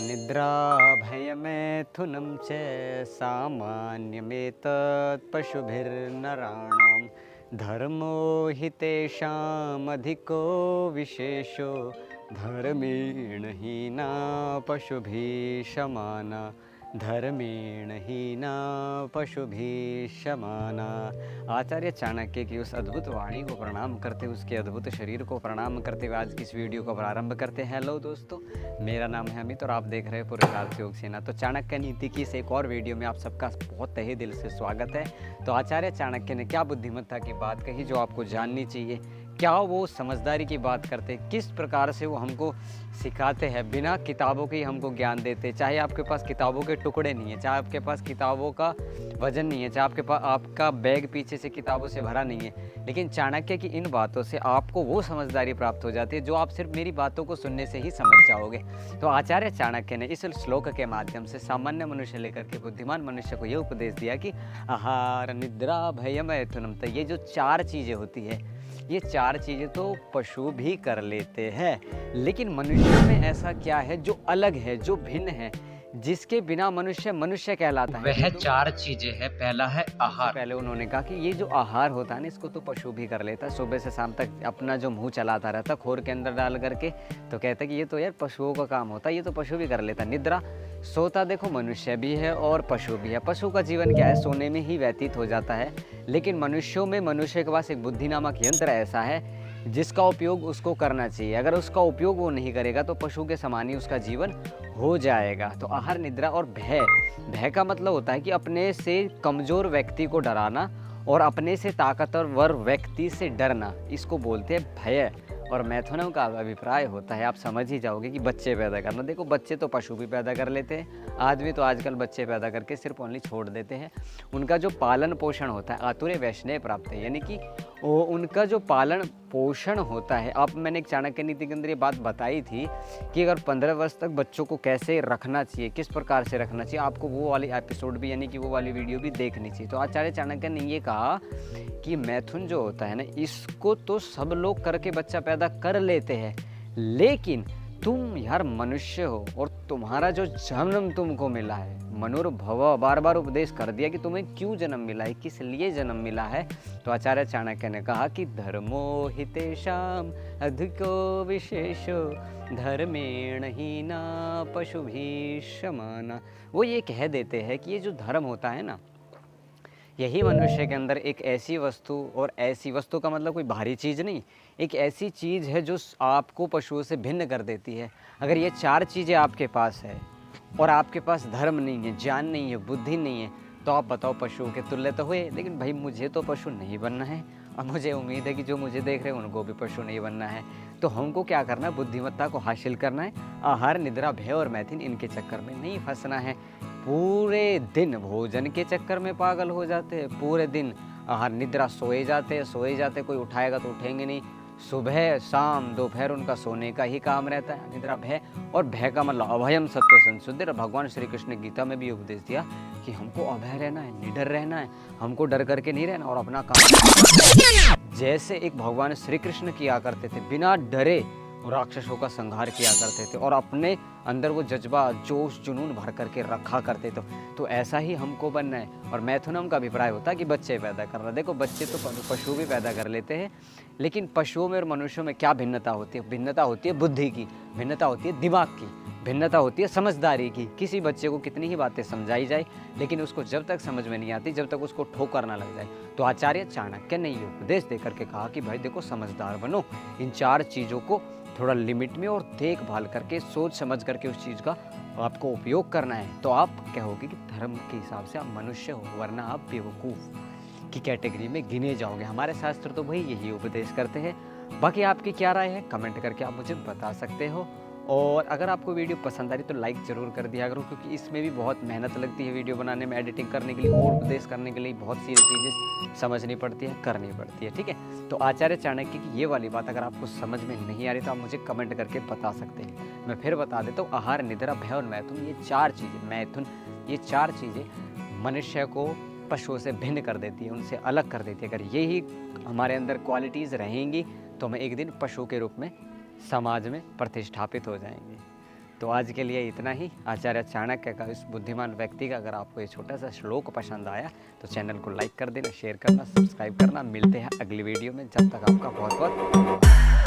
निद्रा भयमैथुनं च सामान्यमेतत् पशुभिर्नराणां धर्मो हि तेषामधिको विशेषो धर्मेण हीना पशुभिः समाना धर्मेण हीना पशुभिः समाना। आचार्य चाणक्य की उस अद्भुत वाणी को प्रणाम करते, उसके अद्भुत शरीर को प्रणाम करते हुए आज की इस वीडियो को प्रारंभ करते हैं। हेलो दोस्तों, मेरा नाम है अमित और आप देख रहे हैं पुरुषार्थ योग सेना। तो चाणक्य नीति की इस एक और वीडियो में आप सबका बहुत तहे दिल से स्वागत है। तो आचार्य चाणक्य ने क्या बुद्धिमत्ता की बात कही जो आपको जाननी चाहिए, क्या वो समझदारी की बात करते, किस प्रकार से वो हमको सिखाते हैं, बिना किताबों के ही हमको ज्ञान देते। चाहे आपके पास किताबों के टुकड़े नहीं है, चाहे आपके पास किताबों का वजन नहीं है, चाहे आपके पास आपका बैग पीछे से किताबों से भरा नहीं है, लेकिन चाणक्य की इन बातों से आपको वो समझदारी प्राप्त हो जाती है जो आप सिर्फ मेरी बातों को सुनने से ही समझ जाओगे। तो आचार्य चाणक्य ने इस श्लोक के माध्यम से सामान्य मनुष्य लेकर के बुद्धिमान मनुष्य को ये उपदेश दिया कि आहार, निद्रा, भय, मैथुनम। तो ये जो चार चीज़ें होती है, ये चार चीज़ें तो पशु भी कर लेते हैं, लेकिन मनुष्यों में ऐसा क्या है जो अलग है, जो भिन्न है, जिसके बिना मनुष्य मनुष्य कहलाता है। वह चार चीजें हैं। पहला है आहार। पहले उन्होंने कहा कि ये जो आहार होता है ना, इसको तो पशु भी कर लेता है। सुबह से शाम तक अपना जो मुंह चलाता रहता खोर के अंदर डाल करके, तो कहता कि ये तो यार पशुओं का काम होता है, ये तो पशु भी कर लेता। निद्रा, सोता देखो मनुष्य भी है और पशु भी है। पशु का जीवन क्या है, सोने में ही व्यतीत हो जाता है, लेकिन मनुष्यों में मनुष्य के पास एक बुद्धि नामक यंत्र ऐसा है जिसका उपयोग उसको करना चाहिए। अगर उसका उपयोग वो नहीं करेगा तो पशु के समान ही उसका जीवन हो जाएगा। तो आहार, निद्रा और भय। भय का मतलब होता है कि अपने से कमज़ोर व्यक्ति को डराना और अपने से ताकतवर व्यक्ति से डरना, इसको बोलते हैं भय। और मैथुनम का अभिप्राय होता है, आप समझ ही जाओगे कि बच्चे पैदा करना। देखो, बच्चे तो पशु भी पैदा कर लेते हैं, आदमी तो आजकल बच्चे पैदा करके सिर्फ ओनली छोड़ देते हैं। उनका जो पालन पोषण होता है आतुरे वैष्णव प्राप्त है, यानी कि उनका जो पालन पोषण होता है। अब मैंने एक चाणक्य नीति के अंदर ये बात बताई थी कि अगर 15 वर्ष तक बच्चों को कैसे रखना चाहिए, किस प्रकार से रखना चाहिए, आपको वो वाली एपिसोड भी यानी कि वो वाली वीडियो भी देखनी चाहिए। तो आचार्य चाणक्य ने ये कहा कि मैथुन जो होता है ना, इसको तो सब लोग करके बच्चा पैदा कर लेते हैं, लेकिन तुम यार मनुष्य हो और तुम्हारा जो जन्म तुमको मिला है, मनुर्भव, बार बार उपदेश कर दिया कि तुम्हें क्यों जन्म मिला है, किस लिए जन्म मिला है। तो आचार्य चाणक्य ने कहा कि धर्मो हि तेषाम अधिको विशेषो धर्मेण हीना पशुभिः समाना। वो ये कह देते हैं कि ये जो धर्म होता है ना, यही मनुष्य के अंदर एक ऐसी वस्तु, और ऐसी वस्तु का मतलब कोई भारी चीज़ नहीं, एक ऐसी चीज़ है जो आपको पशुओं से भिन्न कर देती है। अगर ये चार चीज़ें आपके पास है और आपके पास धर्म नहीं है, ज्ञान नहीं है, बुद्धि नहीं है, तो आप बताओ पशुओं के तुल्य तो हुए। लेकिन भाई मुझे तो पशु नहीं बनना है, और मुझे उम्मीद है कि जो मुझे देख रहे हैं उनको भी पशु नहीं बनना है। तो हमको क्या करना है, बुद्धिमत्ता को हासिल करना है। आहार, निद्रा, भय और मैथुन, इनके चक्कर में नहीं फंसना है। पूरे दिन भोजन के चक्कर में पागल हो जाते हैं, पूरे दिन आहार निद्रा सोए जाते, कोई उठाएगा तो उठेंगे नहीं। सुबह शाम दोपहर उनका सोने का ही काम रहता है। निद्रा, भय, और भय का मतलब अभयम सत्व संशुद्धि। भगवान श्री कृष्ण ने गीता में भी उपदेश दिया कि हमको अभय रहना है, निडर रहना है, हमको डर करके नहीं रहना और अपना काम जैसे एक भगवान श्री कृष्ण किया करते थे, बिना डरे राक्षसों का संहार किया करते थे और अपने अंदर वो जज्बा, जोश, जुनून भर करके रखा करते थे। तो ऐसा ही हमको बनना है। और मैथुनम का अभिप्राय होता है कि बच्चे पैदा करना। देखो, बच्चे तो पशु भी पैदा कर लेते हैं, लेकिन पशुओं में और मनुष्यों में क्या भिन्नता होती है? भिन्नता होती है बुद्धि की, भिन्नता होती है दिमाग की, भिन्नता होती है समझदारी की। किसी बच्चे को कितनी ही बातें समझाई जाए, लेकिन उसको जब तक समझ में नहीं आती, जब तक उसको ठोकर ना लग जाए। तो आचार्य चाणक्य ने ये उपदेश दे करके कहा कि भाई देखो, समझदार बनो, इन चार चीज़ों को थोड़ा लिमिट में और देखभाल करके, सोच समझ करके उस चीज़ का आपको उपयोग करना है। तो आप कहोगे कि धर्म के हिसाब से आप मनुष्य हो, वरना आप बेवकूफ़ की कैटेगरी में गिने जाओगे। हमारे शास्त्र तो भाई यही उपदेश करते हैं। बाकी आपकी क्या राय है, कमेंट करके आप मुझे बता सकते हो। और अगर आपको वीडियो पसंद आ रही तो लाइक ज़रूर कर दिया करो, क्योंकि इसमें भी बहुत मेहनत लगती है वीडियो बनाने में, एडिटिंग करने के लिए और उपदेश करने के लिए बहुत सी चीज़ें समझनी पड़ती है, करनी पड़ती है। ठीक है, तो आचार्य चाणक्य की ये वाली बात अगर आपको समझ में नहीं आ रही तो आप मुझे कमेंट करके बता सकते हैं। मैं फिर बता देता हूँ, आहार, निद्रा, भय और मैथुन, ये चार चीज़ें, मैथुन, ये चार चीज़ें मनुष्य को पशुओं से भिन्न कर देती है, उनसे अलग कर देती है। अगर यही हमारे अंदर क्वालिटीज़ रहेंगी तो हम एक दिन पशु के रूप में समाज में प्रतिष्ठापित हो जाएंगे। तो आज के लिए इतना ही। आचार्य चाणक्य का इस बुद्धिमान व्यक्ति का अगर आपको ये छोटा सा श्लोक पसंद आया तो चैनल को लाइक कर देना, शेयर करना, सब्सक्राइब करना। मिलते हैं अगली वीडियो में, जब तक आपका बहुत बहुत